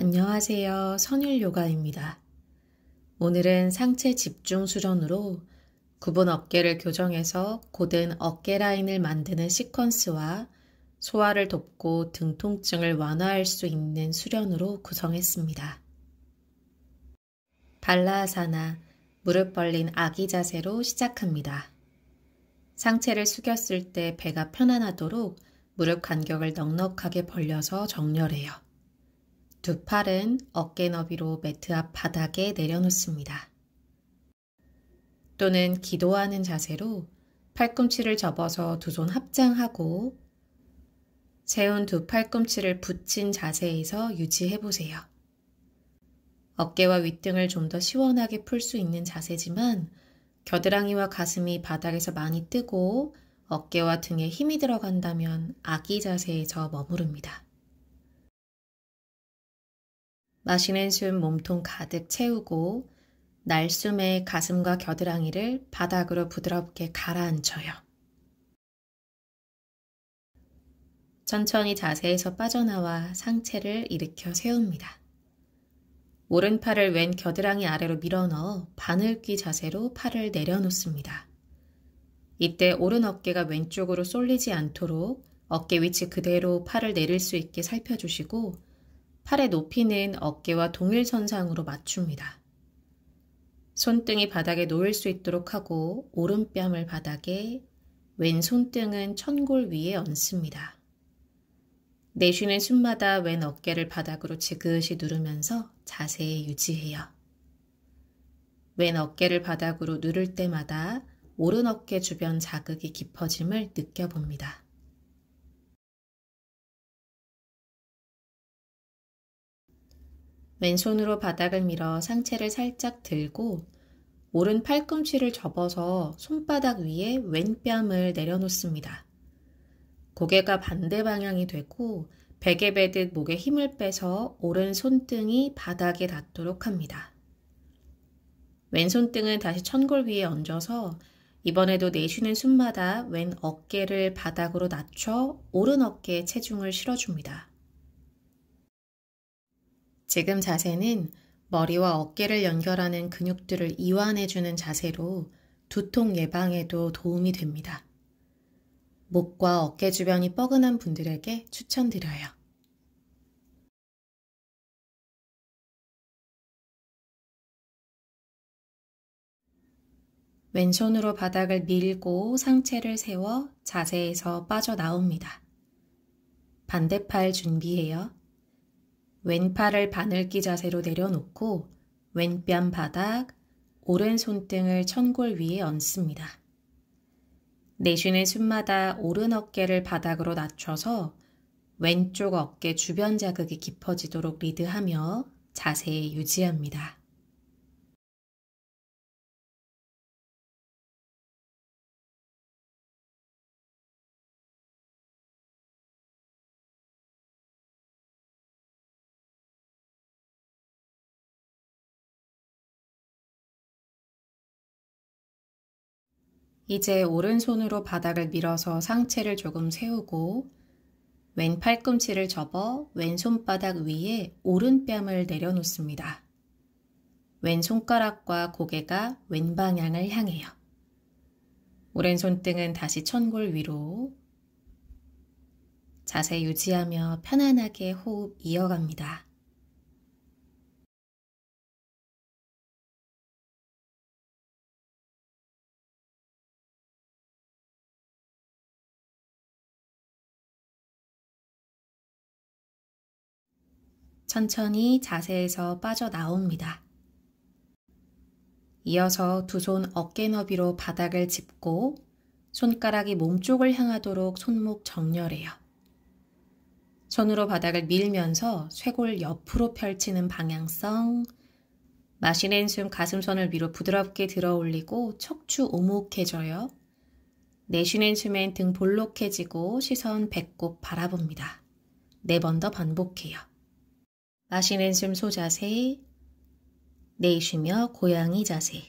안녕하세요. 선율 요가입니다. 오늘은 상체 집중 수련으로 굽은 어깨를 교정해서 곧은 어깨 라인을 만드는 시퀀스와 소화를 돕고 등 통증을 완화할 수 있는 수련으로 구성했습니다. 발라아사나, 무릎 벌린 아기 자세로 시작합니다. 상체를 숙였을 때 배가 편안하도록 무릎 간격을 넉넉하게 벌려서 정렬해요. 두 팔은 어깨 너비로 매트 앞 바닥에 내려놓습니다. 또는 기도하는 자세로 팔꿈치를 접어서 두 손 합장하고 세운 두 팔꿈치를 붙인 자세에서 유지해보세요. 어깨와 윗등을 좀 더 시원하게 풀 수 있는 자세지만 겨드랑이와 가슴이 바닥에서 많이 뜨고 어깨와 등에 힘이 들어간다면 아기 자세에서 머무릅니다. 마시는 숨 몸통 가득 채우고 날숨에 가슴과 겨드랑이를 바닥으로 부드럽게 가라앉혀요. 천천히 자세에서 빠져나와 상체를 일으켜 세웁니다. 오른팔을 왼 겨드랑이 아래로 밀어넣어 바늘귀 자세로 팔을 내려놓습니다. 이때 오른 어깨가 왼쪽으로 쏠리지 않도록 어깨 위치 그대로 팔을 내릴 수 있게 살펴주시고 팔의 높이는 어깨와 동일선상으로 맞춥니다. 손등이 바닥에 놓일 수 있도록 하고 오른뺨을 바닥에, 왼 손등은 천골 위에 얹습니다. 내쉬는 숨마다 왼 어깨를 바닥으로 지그시 누르면서 자세에 유지해요. 왼 어깨를 바닥으로 누를 때마다 오른 어깨 주변 자극이 깊어짐을 느껴봅니다. 왼손으로 바닥을 밀어 상체를 살짝 들고 오른 팔꿈치를 접어서 손바닥 위에 왼뺨을 내려놓습니다. 고개가 반대 방향이 되고 베개 베듯 목에 힘을 빼서 오른 손등이 바닥에 닿도록 합니다. 왼손등은 다시 천골 위에 얹어서 이번에도 내쉬는 숨마다 왼 어깨를 바닥으로 낮춰 오른 어깨에 체중을 실어줍니다. 지금 자세는 머리와 어깨를 연결하는 근육들을 이완해주는 자세로 두통 예방에도 도움이 됩니다. 목과 어깨 주변이 뻐근한 분들에게 추천드려요. 왼손으로 바닥을 밀고 상체를 세워 자세에서 빠져나옵니다. 반대팔 준비해요. 왼팔을 바늘기 자세로 내려놓고 왼뺨 바닥, 오른 손등을 천골 위에 얹습니다. 내쉬는 숨마다 오른 어깨를 바닥으로 낮춰서 왼쪽 어깨 주변 자극이 깊어지도록 리드하며 자세에 유지합니다. 이제 오른손으로 바닥을 밀어서 상체를 조금 세우고 왼 팔꿈치를 접어 왼 손바닥 위에 오른뺨을 내려놓습니다. 왼 손가락과 고개가 왼 방향을 향해요. 오른 손등은 다시 천골 위로. 자세 유지하며 편안하게 호흡 이어갑니다. 천천히 자세에서 빠져나옵니다. 이어서 두 손 어깨 너비로 바닥을 짚고 손가락이 몸쪽을 향하도록 손목 정렬해요. 손으로 바닥을 밀면서 쇄골 옆으로 펼치는 방향성, 마시는 숨 가슴선을 위로 부드럽게 들어 올리고 척추 오목해져요. 내쉬는 숨엔 등 볼록해지고 시선 배꼽 바라봅니다. 4번 더 반복해요. 마시는 숨 소자세, 내쉬며 고양이 자세.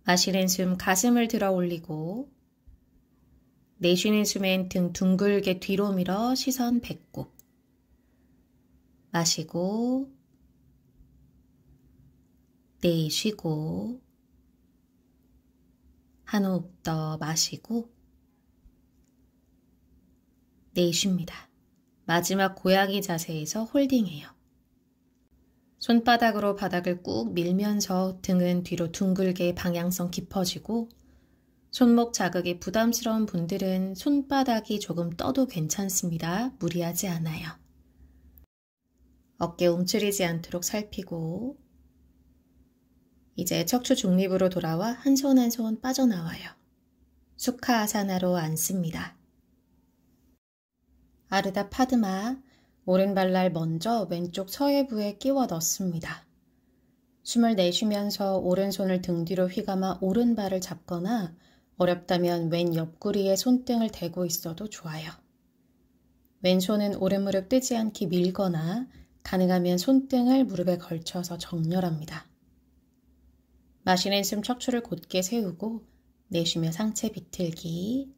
마시는 숨 가슴을 들어 올리고 내쉬는 숨엔 등 둥글게 뒤로 밀어 시선 배꼽. 마시고, 내쉬고, 한 호흡 더 마시고, 내쉽니다. 마지막 고양이 자세에서 홀딩해요. 손바닥으로 바닥을 꾹 밀면서 등은 뒤로 둥글게 방향성 깊어지고, 손목 자극이 부담스러운 분들은 손바닥이 조금 떠도 괜찮습니다. 무리하지 않아요. 어깨 움츠리지 않도록 살피고, 이제 척추 중립으로 돌아와 한 손 한 손 빠져나와요. 수카 아사나로 앉습니다. 아르다 파드마, 오른발날 먼저 왼쪽 서해부에 끼워 넣습니다. 숨을 내쉬면서 오른손을 등 뒤로 휘감아 오른발을 잡거나 어렵다면 왼 옆구리에 손등을 대고 있어도 좋아요. 왼손은 오른무릎 뜨지 않게 밀거나 가능하면 손등을 무릎에 걸쳐서 정렬합니다. 마시는 숨 척추를 곧게 세우고 내쉬며 상체 비틀기.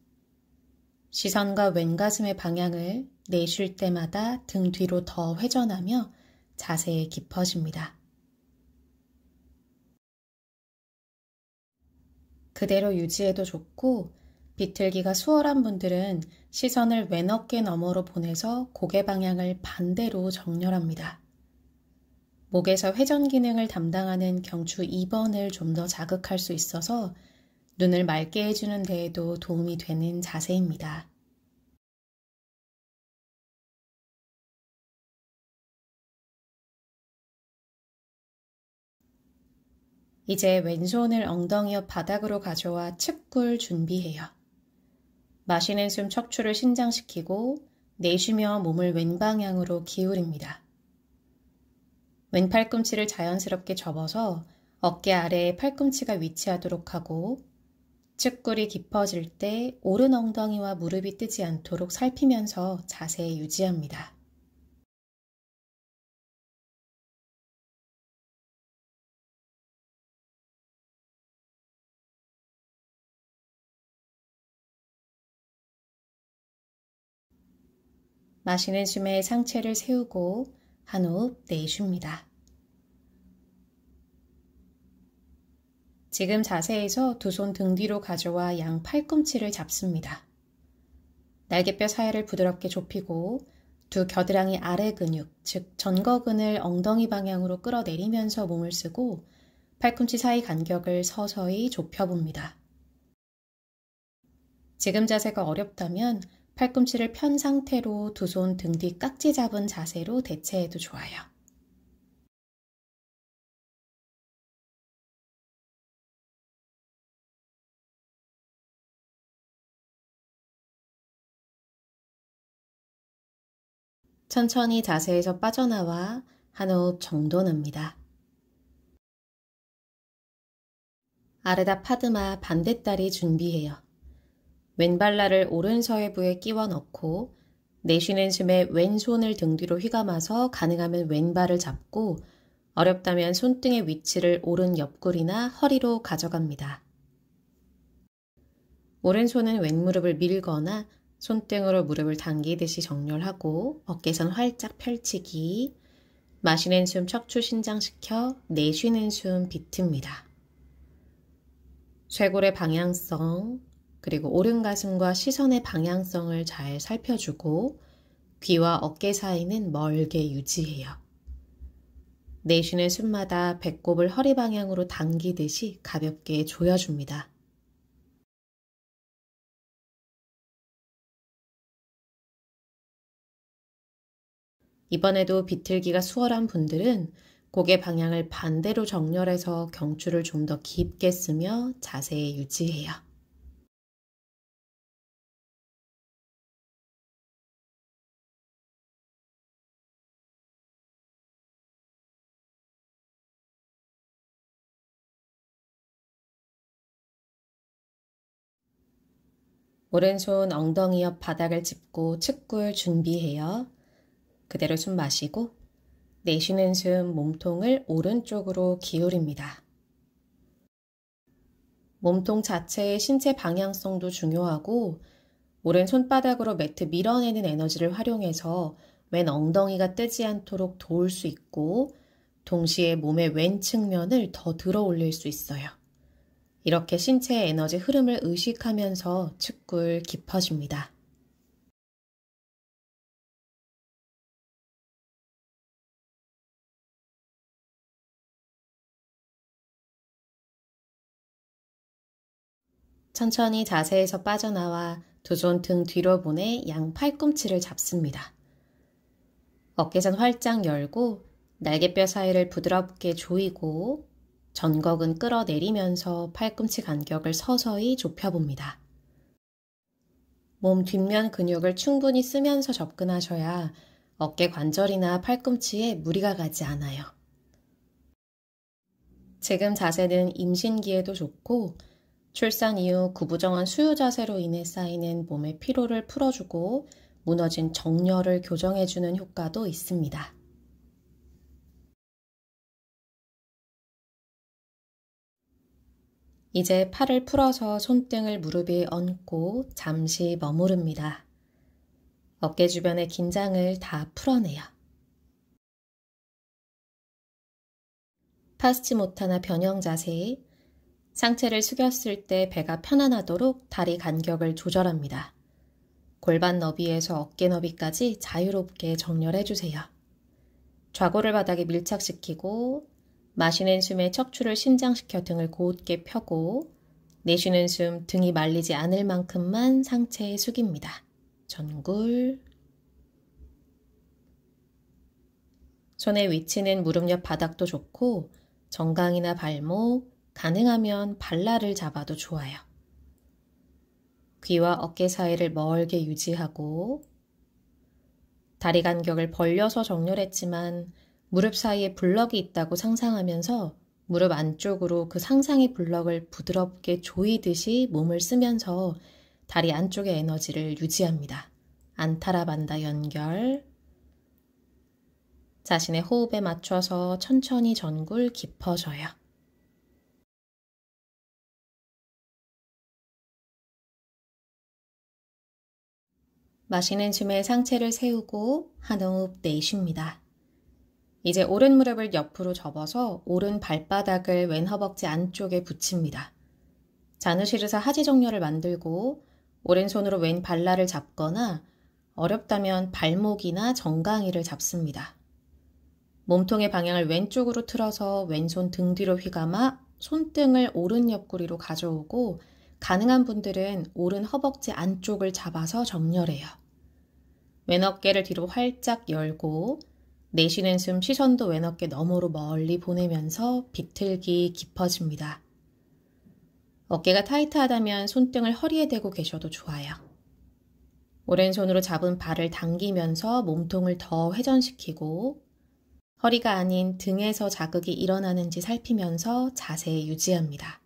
시선과 왼가슴의 방향을 내쉴 때마다 등 뒤로 더 회전하며 자세에 깊어집니다. 그대로 유지해도 좋고 비틀기가 수월한 분들은 시선을 왼 어깨 너머로 보내서 고개 방향을 반대로 정렬합니다. 목에서 회전 기능을 담당하는 경추 2번을 좀 더 자극할 수 있어서 눈을 맑게 해주는 데에도 도움이 되는 자세입니다. 이제 왼손을 엉덩이 옆 바닥으로 가져와 측굴 준비해요. 마시는 숨 척추를 신장시키고 내쉬며 몸을 왼 방향으로 기울입니다. 왼 팔꿈치를 자연스럽게 접어서 어깨 아래에 팔꿈치가 위치하도록 하고 측굴이 깊어질 때 오른 엉덩이와 무릎이 뜨지 않도록 살피면서 자세 유지합니다. 마시는 숨에 상체를 세우고 한 호흡 내쉽니다. 지금 자세에서 두 손 등 뒤로 가져와 양 팔꿈치를 잡습니다. 날개뼈 사이를 부드럽게 좁히고 두 겨드랑이 아래 근육, 즉 전거근을 엉덩이 방향으로 끌어내리면서 몸을 쓰고 팔꿈치 사이 간격을 서서히 좁혀봅니다. 지금 자세가 어렵다면 팔꿈치를 편 상태로 두 손 등 뒤 깍지 잡은 자세로 대체해도 좋아요. 천천히 자세에서 빠져나와 한 호흡 정돈합니다. 아르다 파드마 반대다리 준비해요. 왼발날을 오른 서해부에 끼워 넣고 내쉬는 숨에 왼손을 등 뒤로 휘감아서 가능하면 왼발을 잡고 어렵다면 손등의 위치를 오른 옆구리나 허리로 가져갑니다. 오른손은 왼무릎을 밀거나 손등으로 무릎을 당기듯이 정렬하고 어깨선 활짝 펼치기. 마시는 숨 척추 신장시켜 내쉬는 숨 비틉니다. 쇄골의 방향성, 그리고 오른 가슴과 시선의 방향성을 잘 살펴주고 귀와 어깨 사이는 멀게 유지해요. 내쉬는 숨마다 배꼽을 허리 방향으로 당기듯이 가볍게 조여줍니다. 이번에도 비틀기가 수월한 분들은 고개 방향을 반대로 정렬해서 경추를 좀 더 깊게 쓰며 자세 유지해요. 오른손 엉덩이 옆 바닥을 짚고 측굴 준비해요. 그대로 숨 마시고 내쉬는 숨 몸통을 오른쪽으로 기울입니다. 몸통 자체의 신체 방향성도 중요하고 오른 손바닥으로 매트 밀어내는 에너지를 활용해서 왼 엉덩이가 뜨지 않도록 도울 수 있고 동시에 몸의 왼 측면을 더 들어 올릴 수 있어요. 이렇게 신체의 에너지 흐름을 의식하면서 측굴 깊어집니다. 천천히 자세에서 빠져나와 두 손 등 뒤로 보내 양 팔꿈치를 잡습니다. 어깨선 활짝 열고 날개뼈 사이를 부드럽게 조이고 전곡은 끌어내리면서 팔꿈치 간격을 서서히 좁혀봅니다. 몸 뒷면 근육을 충분히 쓰면서 접근하셔야 어깨 관절이나 팔꿈치에 무리가 가지 않아요. 지금 자세는 임신기에도 좋고 출산 이후 구부정한 수유 자세로 인해 쌓이는 몸의 피로를 풀어주고 무너진 정렬을 교정해주는 효과도 있습니다. 이제 팔을 풀어서 손등을 무릎 위에 얹고 잠시 머무릅니다. 어깨 주변의 긴장을 다 풀어내요. 파스치모타나 변형 자세, 상체를 숙였을 때 배가 편안하도록 다리 간격을 조절합니다. 골반 너비에서 어깨 너비까지 자유롭게 정렬해주세요. 좌골을 바닥에 밀착시키고 마시는 숨에 척추를 신장시켜 등을 곧게 펴고 내쉬는 숨 등이 말리지 않을 만큼만 상체에 숙입니다. 전굴. 손의 위치는 무릎 옆 바닥도 좋고 정강이나 발목, 가능하면 발라를 잡아도 좋아요. 귀와 어깨 사이를 멀게 유지하고 다리 간격을 벌려서 정렬했지만 무릎 사이에 블럭이 있다고 상상하면서 무릎 안쪽으로 그 상상의 블럭을 부드럽게 조이듯이 몸을 쓰면서 다리 안쪽의 에너지를 유지합니다. 안타라반다 연결. 자신의 호흡에 맞춰서 천천히 전굴 깊어져요. 마시는 숨에 상체를 세우고 한 호흡 내쉽니다. 이제 오른 무릎을 옆으로 접어서 오른 발바닥을 왼 허벅지 안쪽에 붙입니다. 자누시르사 하지 정렬을 만들고 오른손으로 왼 발라를 잡거나 어렵다면 발목이나 정강이를 잡습니다. 몸통의 방향을 왼쪽으로 틀어서 왼손 등 뒤로 휘감아 손등을 오른 옆구리로 가져오고 가능한 분들은 오른 허벅지 안쪽을 잡아서 정렬해요. 왼 어깨를 뒤로 활짝 열고 내쉬는 숨 시선도 왼 어깨 너머로 멀리 보내면서 비틀기 깊어집니다. 어깨가 타이트하다면 손등을 허리에 대고 계셔도 좋아요. 오른손으로 잡은 발을 당기면서 몸통을 더 회전시키고 허리가 아닌 등에서 자극이 일어나는지 살피면서 자세 유지합니다.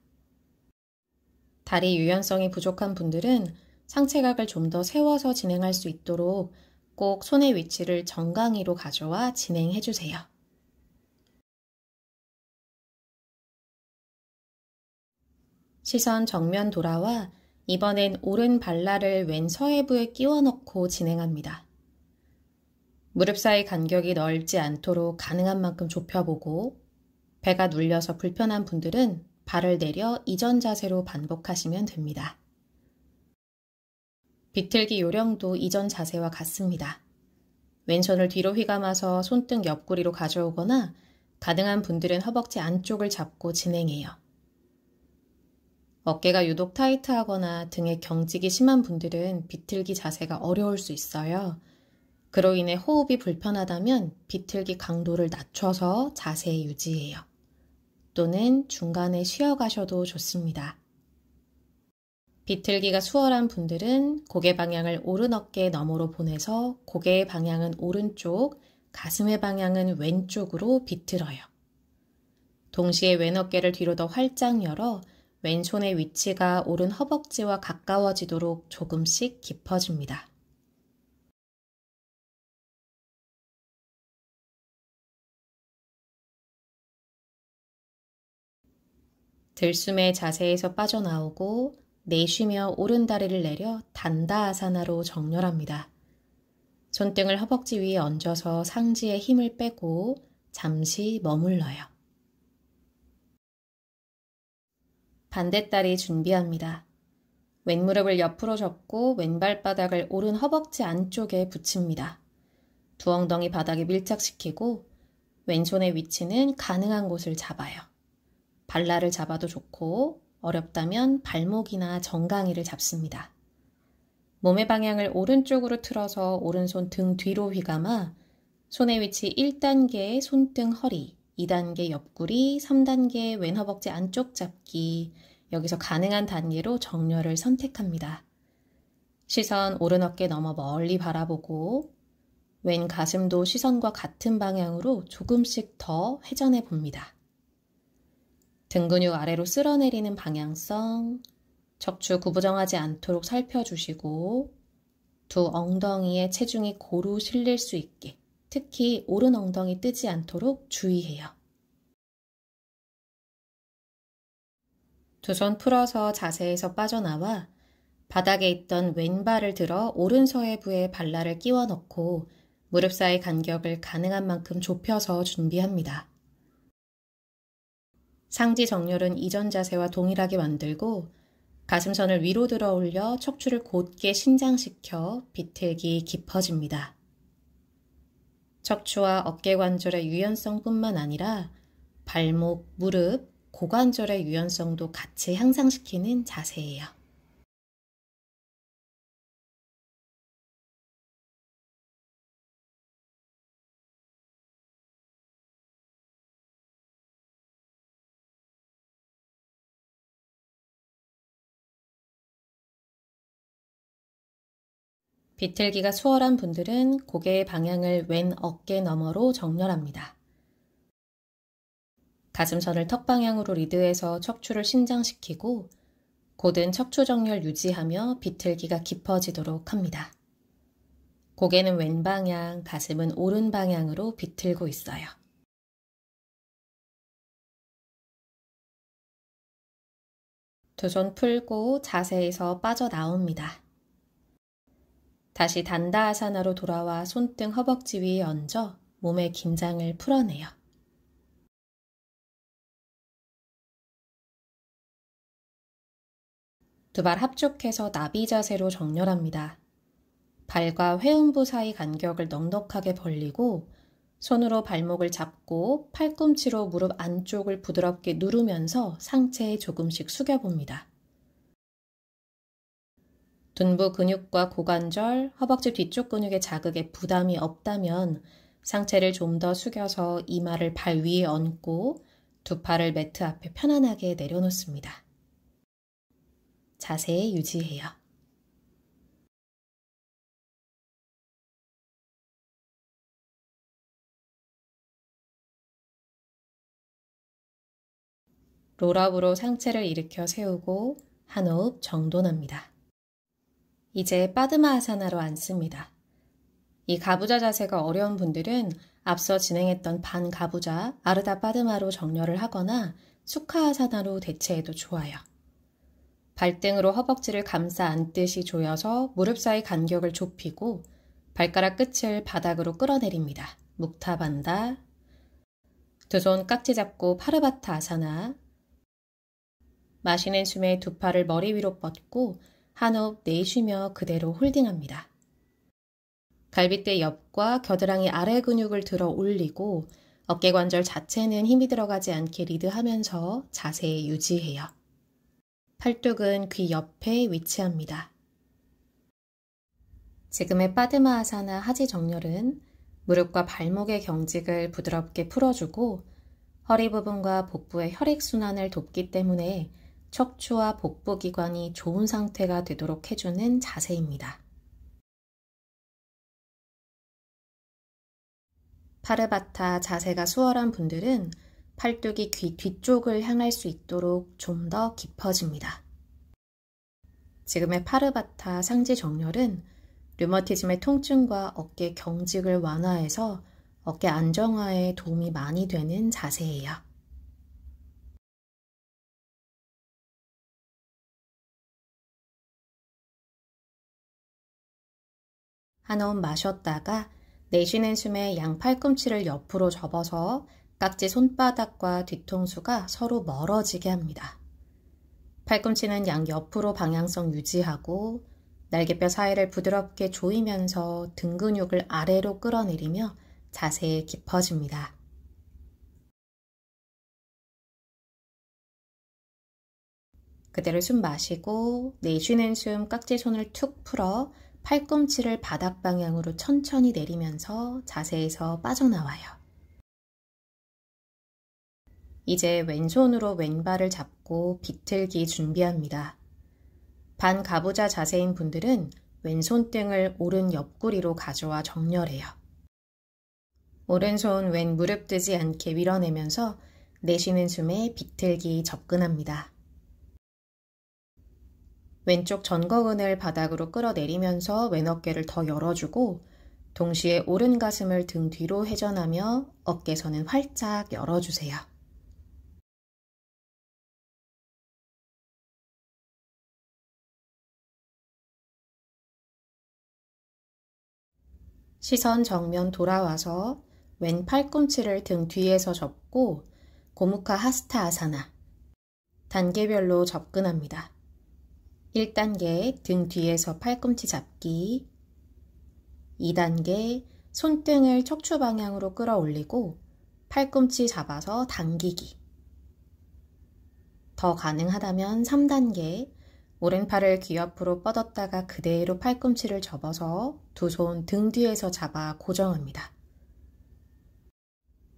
다리 유연성이 부족한 분들은 상체각을 좀 더 세워서 진행할 수 있도록 꼭 손의 위치를 정강이로 가져와 진행해주세요. 시선 정면 돌아와 이번엔 오른 발라를 왼 서해부에 끼워 넣고 진행합니다. 무릎 사이 간격이 넓지 않도록 가능한 만큼 좁혀보고 배가 눌려서 불편한 분들은 발을 내려 이전 자세로 반복하시면 됩니다. 비틀기 요령도 이전 자세와 같습니다. 왼손을 뒤로 휘감아서 손등 옆구리로 가져오거나 가능한 분들은 허벅지 안쪽을 잡고 진행해요. 어깨가 유독 타이트하거나 등에 경직이 심한 분들은 비틀기 자세가 어려울 수 있어요. 그로 인해 호흡이 불편하다면 비틀기 강도를 낮춰서 자세 유지해요. 또는 중간에 쉬어가셔도 좋습니다. 비틀기가 수월한 분들은 고개 방향을 오른 어깨 너머로 보내서 고개의 방향은 오른쪽, 가슴의 방향은 왼쪽으로 비틀어요. 동시에 왼 어깨를 뒤로 더 활짝 열어 왼손의 위치가 오른 허벅지와 가까워지도록 조금씩 깊어집니다. 들숨의 자세에서 빠져나오고 내쉬며 오른 다리를 내려 단다아사나로 정렬합니다. 손등을 허벅지 위에 얹어서 상지에 힘을 빼고 잠시 머물러요. 반대다리 준비합니다. 왼무릎을 옆으로 접고 왼발바닥을 오른 허벅지 안쪽에 붙입니다. 두 엉덩이 바닥에 밀착시키고 왼손의 위치는 가능한 곳을 잡아요. 발라를 잡아도 좋고 어렵다면 발목이나 정강이를 잡습니다. 몸의 방향을 오른쪽으로 틀어서 오른손 등 뒤로 휘감아 손의 위치 1단계 손등 허리, 2단계 옆구리, 3단계 왼 허벅지 안쪽 잡기, 여기서 가능한 단계로 정렬을 선택합니다. 시선 오른 어깨 너머 멀리 바라보고 왼 가슴도 시선과 같은 방향으로 조금씩 더 회전해 봅니다. 등 근육 아래로 쓸어내리는 방향성, 척추 구부정하지 않도록 살펴주시고 두 엉덩이에 체중이 고루 실릴 수 있게, 특히 오른 엉덩이 뜨지 않도록 주의해요. 두 손 풀어서 자세에서 빠져나와 바닥에 있던 왼발을 들어 오른서해부에 발라를 끼워 넣고 무릎 사이 간격을 가능한 만큼 좁혀서 준비합니다. 상지 정렬은 이전 자세와 동일하게 만들고 가슴선을 위로 들어 올려 척추를 곧게 신장시켜 비틀기 깊어집니다. 척추와 어깨 관절의 유연성뿐만 아니라 발목, 무릎, 고관절의 유연성도 같이 향상시키는 자세예요. 비틀기가 수월한 분들은 고개의 방향을 왼 어깨 너머로 정렬합니다. 가슴선을 턱 방향으로 리드해서 척추를 신장시키고 곧은 척추 정렬 유지하며 비틀기가 깊어지도록 합니다. 고개는 왼 방향, 가슴은 오른 방향으로 비틀고 있어요. 두 손 풀고 자세에서 빠져나옵니다. 다시 단다아사나로 돌아와 손등 허벅지 위에 얹어 몸의 긴장을 풀어내요. 두 발 합축해서 나비 자세로 정렬합니다. 발과 회음부 사이 간격을 넉넉하게 벌리고 손으로 발목을 잡고 팔꿈치로 무릎 안쪽을 부드럽게 누르면서 상체에 조금씩 숙여봅니다. 둔부 근육과 고관절, 허벅지 뒤쪽 근육의 자극에 부담이 없다면 상체를 좀 더 숙여서 이마를 발 위에 얹고 두 팔을 매트 앞에 편안하게 내려놓습니다. 자세 유지해요. 롤업으로 상체를 일으켜 세우고 한 호흡 정돈합니다. 이제 빠드마아사나로 앉습니다. 이 가부좌 자세가 어려운 분들은 앞서 진행했던 반가부좌 아르다 빠드마로 정렬을 하거나 수카아사나로 대체해도 좋아요. 발등으로 허벅지를 감싸 안듯이 조여서 무릎 사이 간격을 좁히고 발가락 끝을 바닥으로 끌어내립니다. 묵타반다. 두 손 깍지 잡고 파르바타 아사나. 마시는 숨에 두 팔을 머리 위로 뻗고 한 호흡 내쉬며 그대로 홀딩합니다. 갈비뼈 옆과 겨드랑이 아래 근육을 들어 올리고 어깨 관절 자체는 힘이 들어가지 않게 리드하면서 자세 유지해요. 팔뚝은 귀 옆에 위치합니다. 지금의 빠드마아사나 하지 정렬은 무릎과 발목의 경직을 부드럽게 풀어주고 허리 부분과 복부의 혈액순환을 돕기 때문에 척추와 복부 기관이 좋은 상태가 되도록 해주는 자세입니다. 파르바타 자세가 수월한 분들은 팔뚝이 귀 뒤쪽을 향할 수 있도록 좀 더 깊어집니다. 지금의 파르바타 상지 정렬은 류머티즘의 통증과 어깨 경직을 완화해서 어깨 안정화에 도움이 많이 되는 자세예요. 한 호흡 마셨다가 내쉬는 숨에 양 팔꿈치를 옆으로 접어서 깍지 손바닥과 뒤통수가 서로 멀어지게 합니다. 팔꿈치는 양 옆으로 방향성 유지하고 날개뼈 사이를 부드럽게 조이면서 등 근육을 아래로 끌어내리며 자세에 깊어집니다. 그대로 숨 마시고 내쉬는 숨 깍지 손을 툭 풀어 팔꿈치를 바닥 방향으로 천천히 내리면서 자세에서 빠져나와요. 이제 왼손으로 왼발을 잡고 비틀기 준비합니다. 반가부좌 자세인 분들은 왼손등을 오른 옆구리로 가져와 정렬해요. 오른손 왼 무릎 뜨지 않게 밀어내면서 내쉬는 숨에 비틀기 접근합니다. 왼쪽 전거근을 바닥으로 끌어내리면서 왼 어깨를 더 열어주고 동시에 오른 가슴을 등 뒤로 회전하며 어깨선은 활짝 열어주세요. 시선 정면 돌아와서 왼 팔꿈치를 등 뒤에서 접고 고무카 하스타 아사나 단계별로 접근합니다. 1단계 등 뒤에서 팔꿈치 잡기, 2단계 손등을 척추 방향으로 끌어올리고 팔꿈치 잡아서 당기기, 더 가능하다면 3단계 오른팔을 귀 옆으로 뻗었다가 그대로 팔꿈치를 접어서 두 손 등 뒤에서 잡아 고정합니다.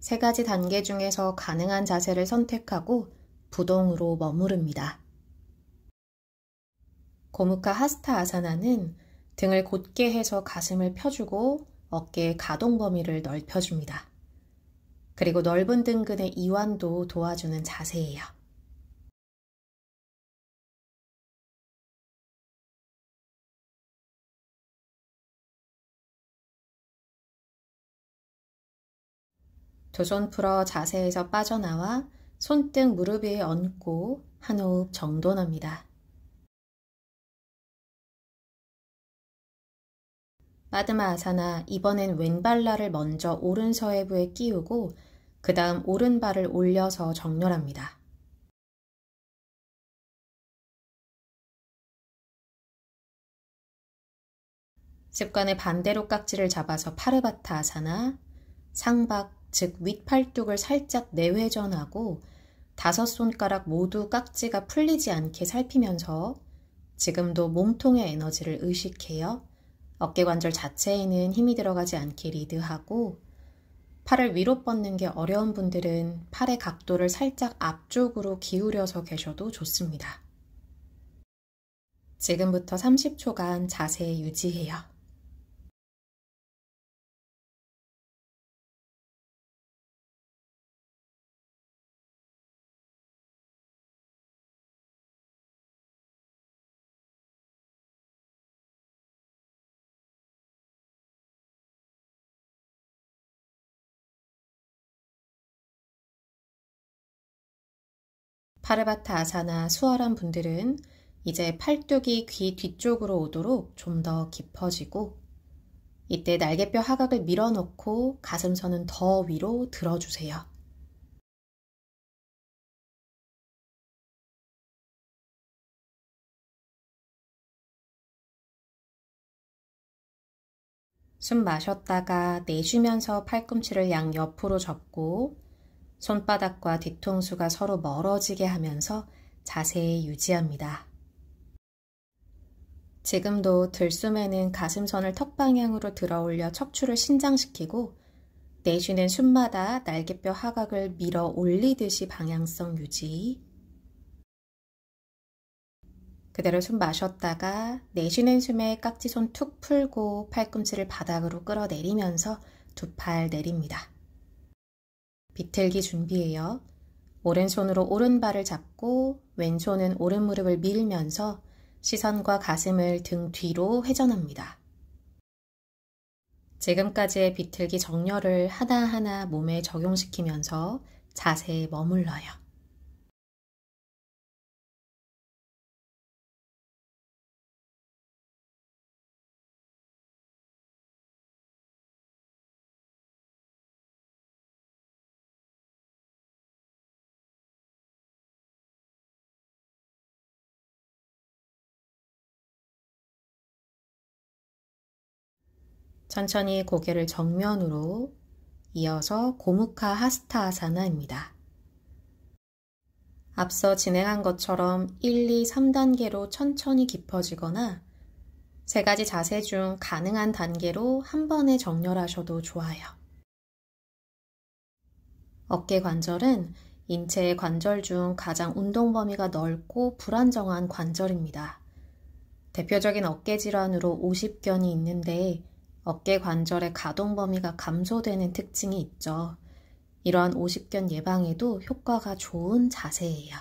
세 가지 단계 중에서 가능한 자세를 선택하고 부동으로 머무릅니다. 고무카 하스타 아사나는 등을 곧게 해서 가슴을 펴주고 어깨의 가동 범위를 넓혀줍니다. 그리고 넓은 등근의 이완도 도와주는 자세예요. 두 손 풀어 자세에서 빠져나와 손등 무릎 위에 얹고 한 호흡 정돈합니다. 빠드마 아사나, 이번엔 왼발날을 먼저 오른 서해부에 끼우고 그 다음 오른발을 올려서 정렬합니다. 습관의 반대로 깍지를 잡아서 파르바타 아사나, 상박, 즉 윗팔뚝을 살짝 내회전하고 5손가락 모두 깍지가 풀리지 않게 살피면서 지금도 몸통의 에너지를 의식해요. 어깨관절 자체에는 힘이 들어가지 않게 리드하고 팔을 위로 뻗는 게 어려운 분들은 팔의 각도를 살짝 앞쪽으로 기울여서 계셔도 좋습니다. 지금부터 30초간 자세 유지해요. 파르바타 아사나 수월한 분들은 이제 팔뚝이 귀 뒤쪽으로 오도록 좀 더 깊어지고 이때 날개뼈 하각을 밀어넣고 가슴선은 더 위로 들어주세요. 숨 마셨다가 내쉬면서 팔꿈치를 양 옆으로 접고 손바닥과 뒤통수가 서로 멀어지게 하면서 자세 유지합니다. 지금도 들숨에는 가슴선을 턱 방향으로 들어올려 척추를 신장시키고 내쉬는 숨마다 날개뼈 하각을 밀어 올리듯이 방향성 유지. 그대로 숨 마셨다가 내쉬는 숨에 깍지손 툭 풀고 팔꿈치를 바닥으로 끌어내리면서 두 팔 내립니다. 비틀기 준비해요. 오른손으로 오른발을 잡고 왼손은 오른 무릎을 밀면서 시선과 가슴을 등 뒤로 회전합니다. 지금까지의 비틀기 정렬을 하나하나 몸에 적용시키면서 자세에 머물러요. 천천히 고개를 정면으로, 이어서 고무카 하스타아사나입니다. 앞서 진행한 것처럼 1, 2, 3단계로 천천히 깊어지거나 3가지 자세 중 가능한 단계로 한 번에 정렬하셔도 좋아요. 어깨 관절은 인체의 관절 중 가장 운동 범위가 넓고 불안정한 관절입니다. 대표적인 어깨 질환으로 50견이 있는데 어깨 관절의 가동 범위가 감소되는 특징이 있죠. 이러한 50견 예방에도 효과가 좋은 자세예요.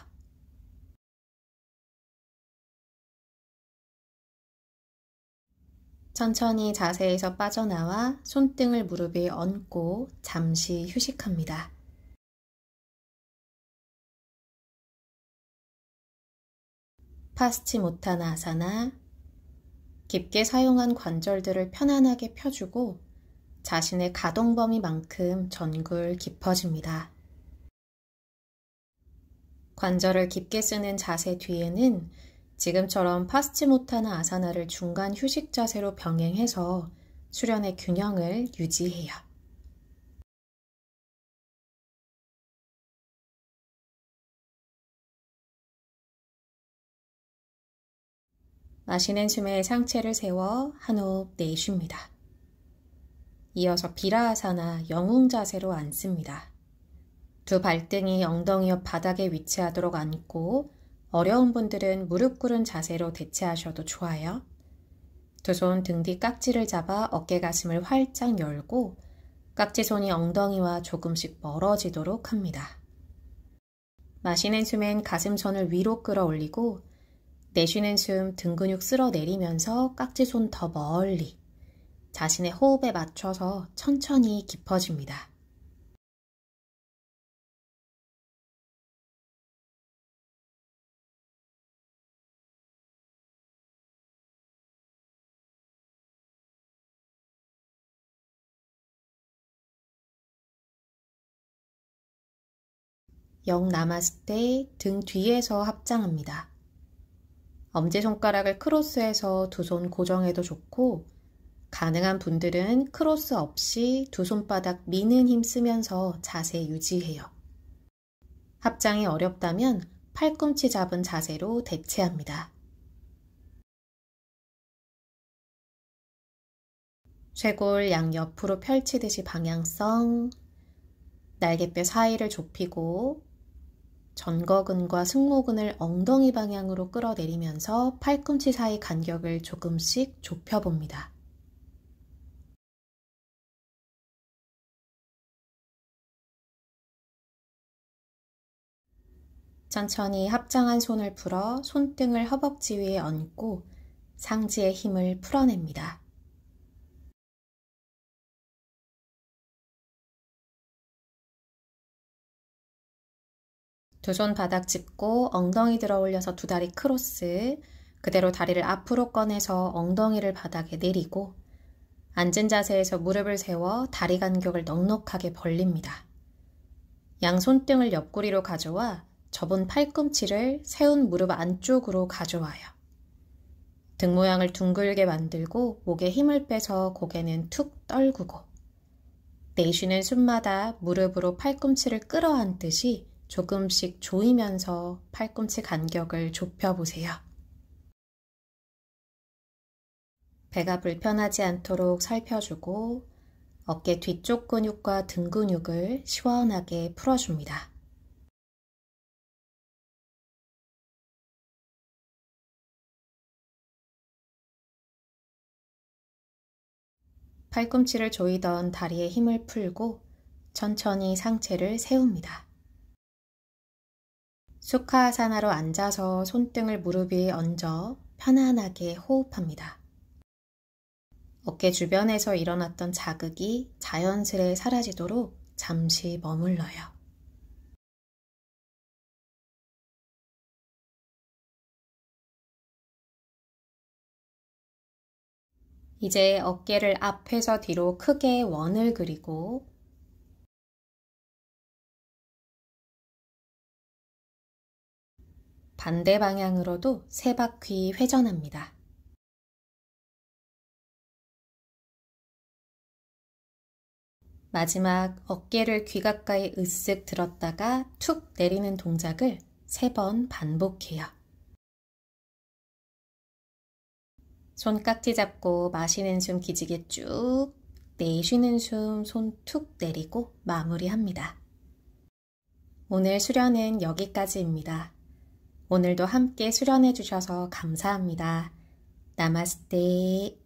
천천히 자세에서 빠져나와 손등을 무릎 위에 얹고 잠시 휴식합니다. 파스치모타나아사나, 깊게 사용한 관절들을 편안하게 펴주고 자신의 가동 범위만큼 전굴 깊어집니다. 관절을 깊게 쓰는 자세 뒤에는 지금처럼 파스치모타나 아사나를 중간 휴식 자세로 병행해서 수련의 균형을 유지해요. 마시는 숨에 상체를 세워 한 호흡 내쉽니다. 이어서 비라아사나 영웅 자세로 앉습니다. 두 발등이 엉덩이 옆 바닥에 위치하도록 앉고 어려운 분들은 무릎 꿇은 자세로 대체하셔도 좋아요. 두 손 등 뒤 깍지를 잡아 어깨 가슴을 활짝 열고 깍지손이 엉덩이와 조금씩 멀어지도록 합니다. 마시는 숨엔 가슴선을 위로 끌어올리고 내쉬는 숨 등 근육 쓸어내리면서 깍지손 더 멀리 자신의 호흡에 맞춰서 천천히 깊어집니다. 영 남았을 때 등 뒤에서 합장합니다. 엄지손가락을 크로스해서 두 손 고정해도 좋고 가능한 분들은 크로스 없이 두 손바닥 미는 힘 쓰면서 자세 유지해요. 합장이 어렵다면 팔꿈치 잡은 자세로 대체합니다. 쇄골 양옆으로 펼치듯이 방향성, 날개뼈 사이를 좁히고 전거근과 승모근을 엉덩이 방향으로 끌어내리면서 팔꿈치 사이 간격을 조금씩 좁혀봅니다. 천천히 합장한 손을 풀어 손등을 허벅지 위에 얹고 상지의 힘을 풀어냅니다. 두 손 바닥 짚고 엉덩이 들어 올려서 두 다리 크로스, 그대로 다리를 앞으로 꺼내서 엉덩이를 바닥에 내리고 앉은 자세에서 무릎을 세워 다리 간격을 넉넉하게 벌립니다. 양 손등을 옆구리로 가져와 접은 팔꿈치를 세운 무릎 안쪽으로 가져와요. 등 모양을 둥글게 만들고 목에 힘을 빼서 고개는 툭 떨구고 내쉬는 숨마다 무릎으로 팔꿈치를 끌어안듯이 조금씩 조이면서 팔꿈치 간격을 좁혀보세요. 배가 불편하지 않도록 살펴주고 어깨 뒤쪽 근육과 등 근육을 시원하게 풀어줍니다. 팔꿈치를 조이던 다리에 힘을 풀고 천천히 상체를 세웁니다. 수카아사나로 앉아서 손등을 무릎 위에 얹어 편안하게 호흡합니다. 어깨 주변에서 일어났던 자극이 자연스레 사라지도록 잠시 머물러요. 이제 어깨를 앞에서 뒤로 크게 원을 그리고 반대 방향으로도 3바퀴 회전합니다. 마지막 어깨를 귀 가까이 으쓱 들었다가 툭 내리는 동작을 3번 반복해요. 손깍지 잡고 마시는 숨 기지개 쭉, 내쉬는 숨 손 툭 내리고 마무리합니다. 오늘 수련은 여기까지입니다. 오늘도 함께 수련해 주셔서 감사합니다. 나마스테.